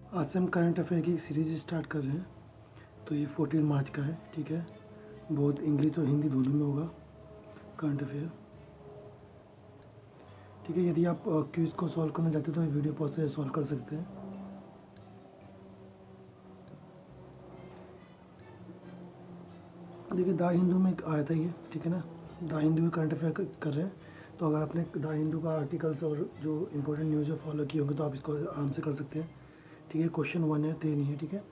आज से हम करंट अफेयर की सीरीज़ स्टार्ट कर रहे हैं। तो ये 14 मार्च का है, ठीक है। बहुत इंग्लिश और हिंदी दोनों में होगा करंट अफेयर, ठीक है। यदि आप क्विज़ को सॉल्व करना चाहते हो तो ये वीडियो पॉज से सॉल्व कर सकते हैं। देखिए द हिंदू में आया था ये, ठीक है ना। द हिंदू में करंट अफेयर कर रहे हैं। तो अगर आपने द हिंदू का आर्टिकल्स और जो इंपॉर्टेंट न्यूज़ फॉलो किए होंगे तो आप इसको आराम से कर सकते हैं, ठीक है। क्वेश्चन 1 है, 3 है, ठीक है।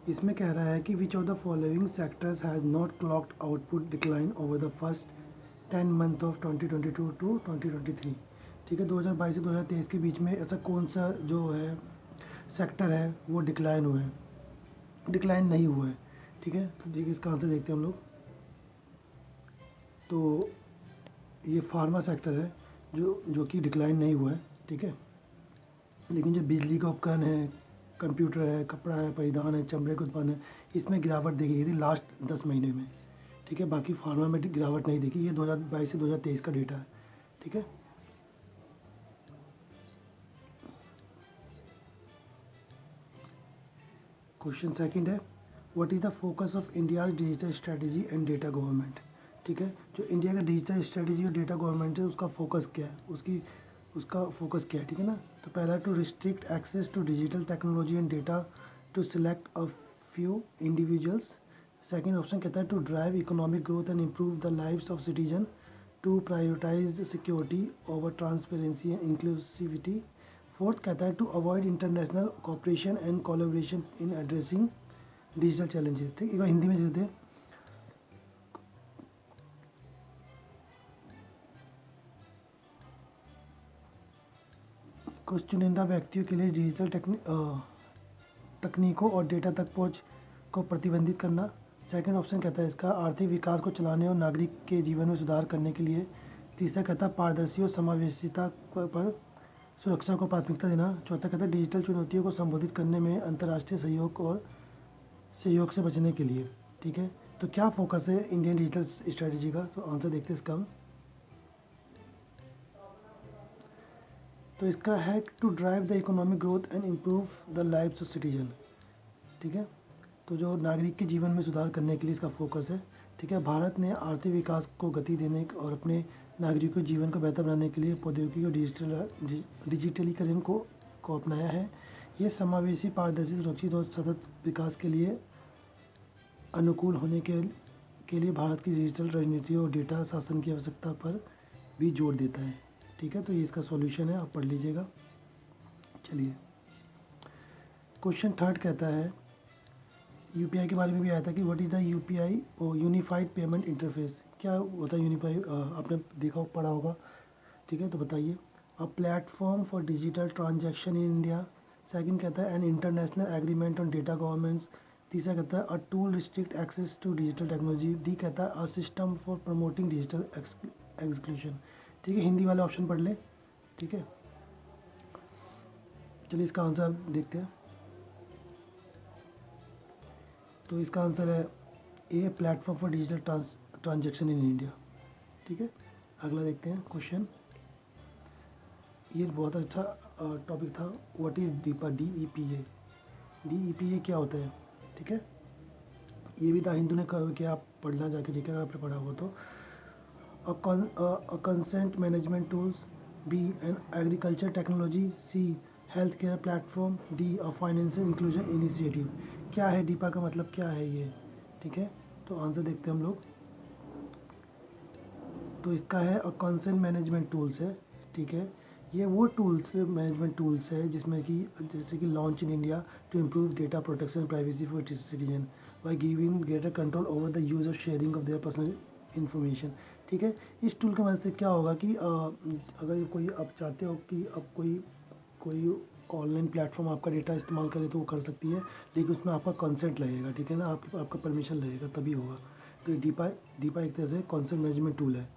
इसमें कह रहा है कि which of the following sectors has not clocked output decline over the first 10 month of 2022 to 2023, ठीक है। 2022 से 2023 के बीच में ऐसा कौन सा जो है सेक्टर है वो डिक्लाइन हुआ है, डिक्लाइन नहीं हुआ है, ठीक है। तो देखिए इसका आंसर देखते हैं हम लोग। तो ये फार्मा सेक्टर है जो कि डिक्लाइन नहीं हुआ है, ठीक है। लेकिन जो बिजली के उपकरण है, कंप्यूटर है, कपड़ा है, परिधान है, चमड़े के उत्पादन है, इसमें गिरावट देखी गई थी लास्ट 10 महीने में, ठीक है। बाकी फार्मा में गिरावट नहीं देखी। ये 2022 से 2023 का डेटा है, ठीक है। क्वेश्चन सेकंड है, what is the focus of India digital strategy and data government, ठीक है। जो इंडिया का डिजिटल स्ट्रेटजी और डेटा गवर्नमेंट है उसका फोकस क्या है, उसका फोकस क्या है, ठीक है ना। तो पहला to restrict access to digital technology and data to select a few individuals. Second option कहता है to drive economic growth and improve the lives of citizen, to prioritise security over transparency and inclusivity. Fourth कहता है to avoid international cooperation and collaboration in addressing digital challenges, ठीक है। हिंदी में देते हैं। कुछ चुनिंदा व्यक्तियों के लिए डिजिटल तकनीकों और डेटा तक पहुंच को प्रतिबंधित करना। सेकंड ऑप्शन कहता है इसका आर्थिक विकास को चलाने और नागरिक के जीवन में सुधार करने के लिए। तीसरा कहता है पारदर्शी और समावेशिता पर सुरक्षा को प्राथमिकता देना। चौथा कहता है डिजिटल चुनौतियों को संबोधित करने में अंतर्राष्ट्रीय सहयोग से बचने के लिए, ठीक है। तो क्या फोकस है इंडियन डिजिटल स्ट्रेटजी का, तो आंसर देखते हैं इसका हम। तो इसका है to drive the economic growth and improve the lives of citizen, ठीक है। तो जो नागरिक के जीवन में सुधार करने के लिए इसका फोकस है, ठीक है। भारत ने आर्थिक विकास को गति देने और अपने नागरिकों के जीवन को बेहतर बनाने के लिए प्रौद्योगिकी और डिजिटलीकरण को अपनाया है। ये समावेशी, पारदर्शी, सुरक्षित और सतत विकास के लिए अनुकूल होने के लिए भारत की डिजिटल रणनीति और डेटा शासन की आवश्यकता पर भी जोर देता है, ठीक है। तो ये इसका सॉल्यूशन है, आप पढ़ लीजिएगा। चलिए क्वेश्चन थर्ड कहता है यूपीआई के बारे में भी आया था कि व्हाट इज़ द यूपीआई और यूनिफाइड पेमेंट इंटरफेस, क्या होता है यूनिफाई, आपने देखा पढ़ा होगा, ठीक है। तो बताइए। A platform for digital transaction in India. Second कहता है an international agreement on data governance. तीसरा कहता है a tool restrict access to digital technology. D कहता है a system for promoting digital execution, ठीक है। हिंदी वाले ऑप्शन पढ़ ले, ठीक है। चलिए इसका आंसर देखते हैं। तो इसका आंसर है a platform for digital transaction in India, ठीक है। अगला देखते हैं क्वेश्चन। ये बहुत अच्छा टॉपिक था। What is DEPA, DEPA। DEPA क्या होता है, ठीक है। ये भी द हिंदू ने कहा कि आप पढ़ना जाके देखिए अगर आपने पढ़ा हुआ तो। A consent management tools. B an agriculture technology. C health care platform. D a financial inclusion initiative. क्या है डीपा का मतलब क्या है ये, ठीक है। तो आंसर देखते हैं हम लोग। तो इसका है अ कंसेंट मैनेजमेंट टूल्स है, ठीक है। ये वो टूल्स मैनेजमेंट टूल्स है जिसमें कि जैसे कि launch in India to improve data protection and privacy for citizen by giving greater control over the use of sharing of their personal information, ठीक है। इस टूल की मदद से क्या होगा कि अगर कोई आप चाहते हो कि अब कोई कोई ऑनलाइन प्लेटफॉर्म आपका डेटा इस्तेमाल करे तो वो कर सकती है, लेकिन उसमें आपका कंसेंट लगेगा, ठीक है ना। आपका परमिशन लगेगा तभी होगा। तो डीपा डीपा एक तरह से कंसेंट मैनेजमेंट टूल है।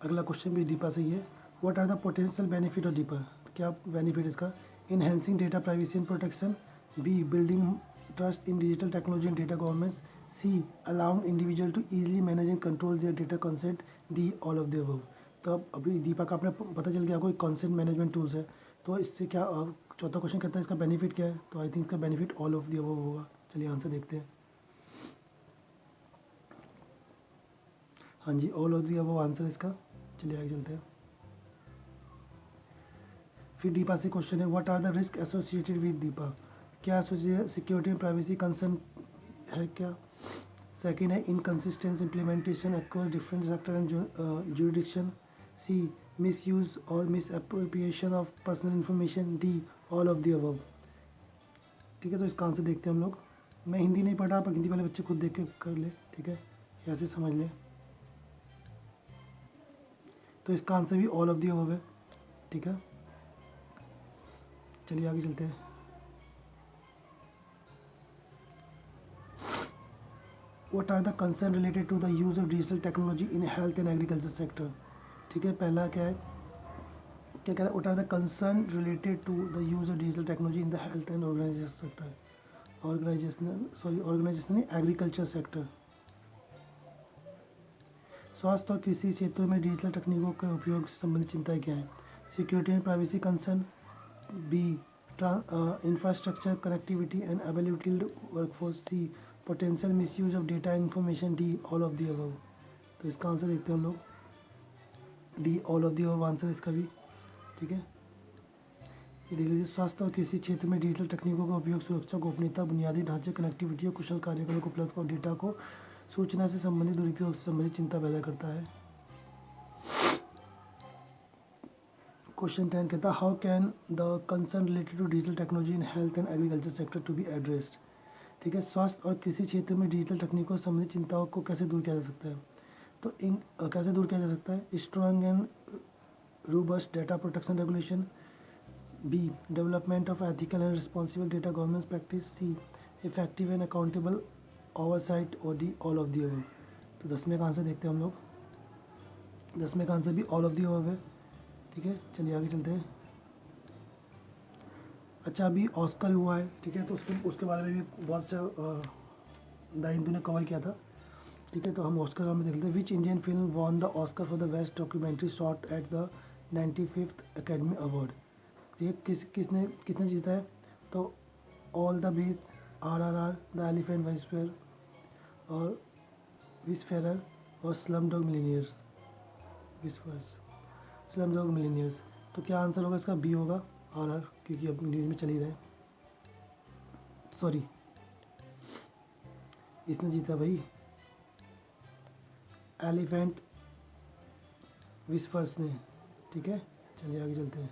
अगला क्वेश्चन भी डीपा से ही है। What are the potential benefit of DEPA, क्या बेनिफिट इसका। Enhancing data privacy and protection. B building trust in digital technology and data governance. C allowing individual to easily manage and control their data consent. D all of the above. तो अब अभी दीपा का आपने पता चल गया कोई कंसेंट मैनेजमेंट टूल्स है। तो इससे क्या चौथा क्वेश्चन कहता है इसका बेनिफिट क्या है, तो आई थिंक इसका benefit all of the above होगा। चलिए आंसर देखते हैं। हाँ जी, all of the above answer इसका। चलिए आगे चलते हैं। फिर डीपा से क्वेश्चन है, what are the risk associated with DEPA. क्या सिक्योरिटी एंड प्राइवेसी कंसर्न है क्या। सेकेंड है inconsistence implementation across different sector and jurisdiction. C misuse और misappropriation of personal information. D all of the above. ठीक है, तो इसका answer देखते हैं हम लोग। मैं हिंदी नहीं पढ़ा, आप हिंदी वाले बच्चे खुद देख के कर ले, ठीक है, ऐसे समझ लें। तो इसका आंसर भी ऑल ऑफ द अबव है, ठीक है। चलिए आगे चलते हैं। What are the concern related to the use of digital technology in health and agriculture sector। ठीक है, पहला क्या है, क्या कह रहा है, what are the concern related to the use of digital technology in the health and organization sector, organizational agriculture sector. स्वास्थ्य और कृषि क्षेत्रों में डिजिटल तकनीकों के उपयोग से संबंधित चिंताएं क्या हैं। Security and privacy concern. B infrastructure connectivity and availability workforce. C potential misuse of data and information. D all of the above. तो इसका आंसर देखते हैं हम लोग। D all of the above answer इसका भी, ठीक है। ये देख लीजिए, स्वास्थ्य और कृषि क्षेत्र में डिजिटल तकनीकों का उपयोग सुरक्षा, गोपनीयता, बुनियादी ढांचे, कनेक्टिविटी और कुशल कार्यक्रमों को उपलब्ध और डेटा को सूचना से संबंधित दुरुपयोग से संबंधित चिंता पैदा करता है। क्वेश्चन 10 कहता है, how can the concern related to digital technology in health and agriculture sector to be addressed. ठीक है, स्वास्थ्य और कृषि क्षेत्र में डिजिटल तकनीकों से संबंधित चिंताओं को कैसे दूर किया जा सकता है। तो इन कैसे दूर किया जा सकता है। Strong and robust data protection regulation. B development of ethical and responsible data governance practice. C effective and accountable oversight. और D all of the above। तो 10वें का आंसर देखते हैं हम लोग। 10वें का आंसर भी ऑल ऑफ दी अबव है, ठीक है। चलिए आगे चलते हैं। अच्छा, अभी ऑस्कर हुआ है, ठीक है, तो उसके उसके बारे में भी बहुत अच्छा द हिंदू ने कवर किया था, ठीक है। तो हम ऑस्कर में देख लेते हैं। Which Indian film won the Oscar for the best documentary short at the 95th academy award. ठीक है, किसने किसने जीता है। तो all the beat, RRR, the elephant whisperers और विस्फेरर और slumdog millionaires. Slumdog millionaires. तो क्या आंसर होगा इसका। बी होगा, RR, क्योंकि अब न्यूज़ में चली रहे। सॉरी, इसने जीता भाई, एलिफेंट विस्फर्स ने, ठीक है। चलिए आगे चलते हैं।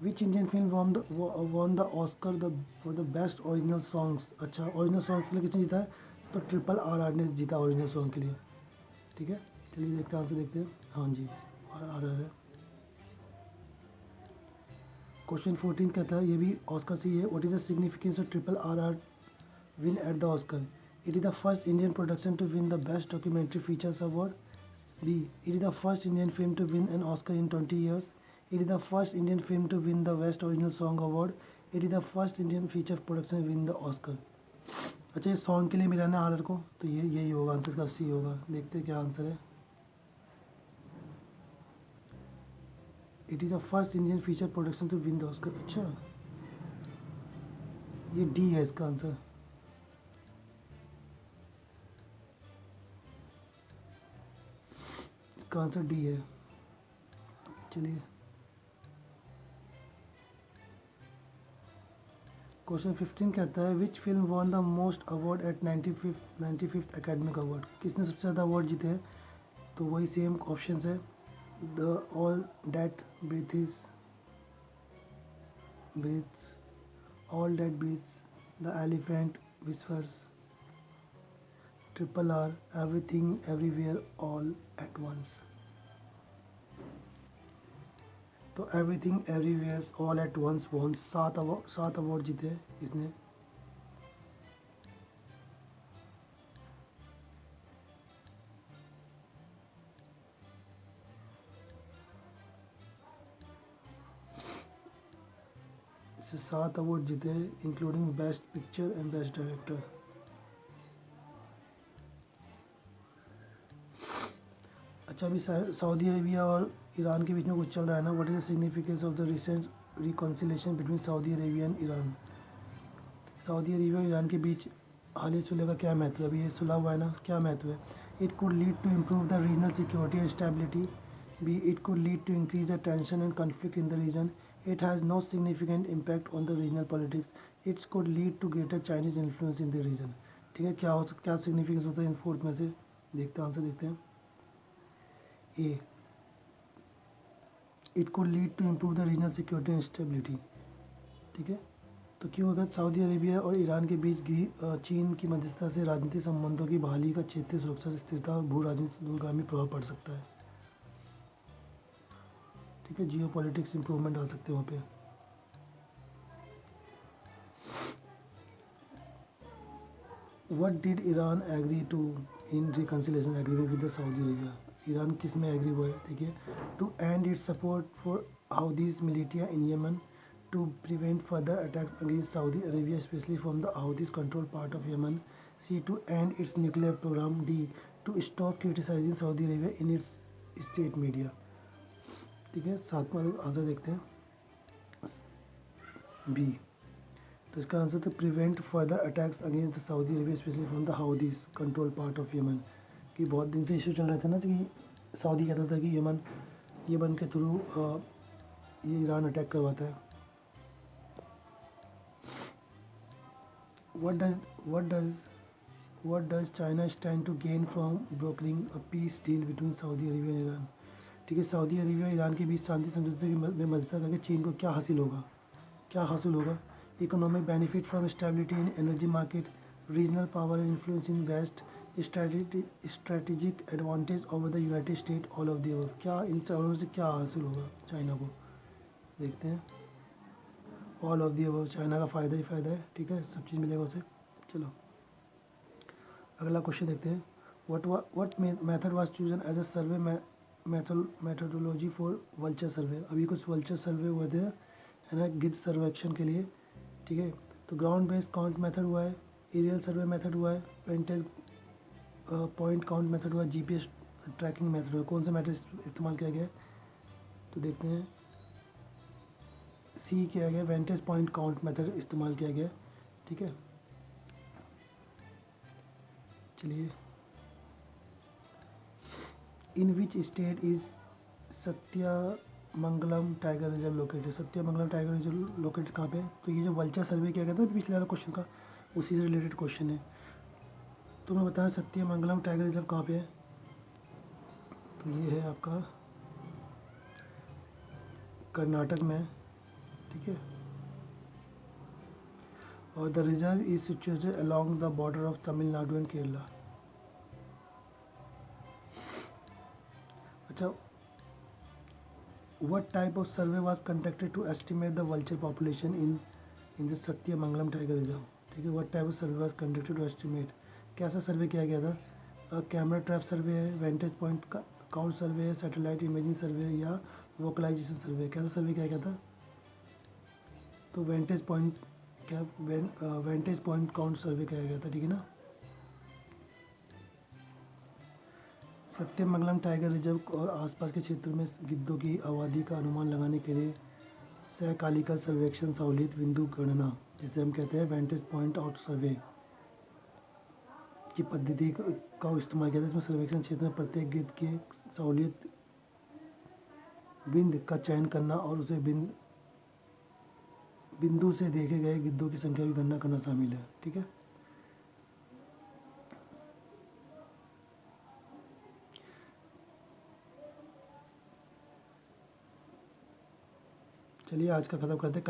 Which Indian film won the Oscar for the best original songs. अच्छा, ओरिजिनल सॉन्ग के लिए किसने जीता है। तो RRR ने जीता ओरिजिनल सॉन्ग के लिए, ठीक है। चलिए देखते हैं, आंसर देखते हैं। हाँ जी, RRR है। क्वेश्चन 14 कहता है, ये भी ऑस्कर से ही है। What is the significance of RRR win at the Oscar? It is the first Indian production to win the Best Documentary Features Award. B. It is the first Indian film to win an Oscar in 20 years. It is the first Indian film to win the Best Original Song Award. It is the first Indian feature production to win the Oscar. अच्छा, ये song के लिए मिला ना RR को, तो ये यही होगा आंसर का, C होगा। देखते हैं क्या आंसर है। It is the first Indian feature production to win the Oscar। अच्छा, ये D है इसका आंसर। इसका आंसर D है। चलिए क्वेश्चन 15 कहता है, which film won the most award at 95th academic award. किसने सबसे ज़्यादा अवार्ड जीते हैं। तो वही सेम ऑप्शन है, the all that breathes, all that breathes, the elephant whispers, RRR, everything everywhere all at once. तो everything everywhere all at once won 7 award जीते इसने। इससे 7 अवार्ड जीते, including best picture and best director. अच्छा, अभी Saudi Arabia और Iran के बीच में कुछ चल रहा है ना. What is the significance of the recent reconciliation between Saudi Arabia and Iran. Saudi Arabia और ईरान के बीच हालिया सुलह का क्या महत्व है. अभी ये सुलह हुआ है ना, क्या महत्व है. It could lead to improve the regional security and stability. B it could lead to increase the tension and conflict in the region. It has no significant impact on the regional politics. It's could lead to greater Chinese influence in the region. ठीक है, क्या हो सकता, क्या significance होता है in fourth में से. देखते हैं, आंसर देखते हैं. A, it could lead to improve the regional security and stability. ठीक है, तो क्यों, अगर सऊदी अरेबिया और ईरान के बीच चीन की मध्यस्थता से राजनीतिक संबंधों की बहाली का क्षेत्रीय सुरक्षा, स्थिरता और भू राजनीतिक दूरगामी प्रभाव पड़ सकता है. ठीक है, जियो पॉलिटिक्स इंप्रूवमेंट आ सकते हैं वहाँ पे. What did Iran agree to in reconciliation agreement with the Saudi Arabia. Iran किस में एग्री हुआ है. देखिए, to end its support for Houthis militia in Yemen, to prevent further attacks against Saudi Arabia, especially from the Houthis controlled part of Yemen. C. To end its nuclear program. D. To stop criticizing Saudi Arabia in its state media. ठीक है, सातवां answer देखते हैं. B, तो इसका answer तो prevent further attacks against the Saudi Arabia specially from the Houthis control part of Yemen. कि बहुत दिन से इशू चल रहा था ना कि सऊदी कहता था कि यमन के थ्रू ये ईरान अटैक करवाता है. What does China stand to gain from brokering a peace deal between Saudi Arabia and Iran. ठीक है, सऊदी अरेबिया और ईरान के बीच शांति समझौते में मदद करके चीन को क्या हासिल होगा. क्या हासिल होगा. Economic benefit from stability in energy market, regional power and influence in west, strategic advantage over the United State, all of the above. क्या इन चारों से क्या हासिल होगा चाइना को. देखते हैं. All of the above, China का फ़ायदा ही फ़ायदा है. ठीक है, सब चीज़ मिलेगा उसे. चलो अगला क्वेश्चन देखते हैं. What method was chosen as a survey methodology for vulture survey. अभी कुछ वल्चर सर्वे हुए थे है ना, गिद्ध सर्वेक्षण के लिए. ठीक है, तो ग्राउंड बेस्ड काउंट मेथड हुआ है, एरियल सर्वे मेथड हुआ है, पेंटेज पॉइंट काउंट मेथड हुआ है, जीपीएस ट्रैकिंग मेथड हुआ. कौन सा मेथड इस्तेमाल किया गया है, तो देखते हैं. सी किया गया, वेंटेज पॉइंट काउंट मेथड इस्तेमाल किया गया. ठीक है, चलिए. In which state is Sathyamangalam tiger reserve located. Sathyamangalam tiger reserve located कहाँ पे है. तो ये जो वल्चर सर्वे किया गया था पिछले वाला क्वेश्चन का, उसी से रिलेटेड क्वेश्चन है. तो मैं बताया सत्यमंगलम टाइगर रिजर्व कहाँ पे है. तो ये है आपका कर्नाटक में. ठीक है, और the reserve is situated along the border of Tamil Nadu and Kerala. अच्छा, what type of survey was conducted to estimate the vulture population in the Sathyamangalam tiger reserve. ठीक है, what type of survey was conducted to estimate. कैसा सर्वे किया गया था. Camera trap सर्वे है, वेंटेज point count सर्वे है, satellite imaging सर्वे है, या वोकलाइजेशन सर्वे. कैसा सर्वे किया गया था. तो वेंटेज पॉइंट काउंट सर्वे किया गया था. ठीक है ना. सत्यमंगलम टाइगर रिजर्व और आसपास के क्षेत्रों में गिद्धों की आबादी का अनुमान लगाने के लिए सहकालिकल सर्वेक्षण सहूलियत बिंदु गणना, जिसे हम कहते हैं वेंटेज पॉइंट आउट सर्वे की पद्धति का इस्तेमाल किया था. इसमें सर्वेक्षण क्षेत्र में प्रत्येक गिद्ध के सहूलियत बिंदु का चयन करना और उसे बिंदु से देखे गए गिद्धों की संख्या की गणना करना शामिल है. ठीक है, चलिए आज का ख़त्म करते हैं.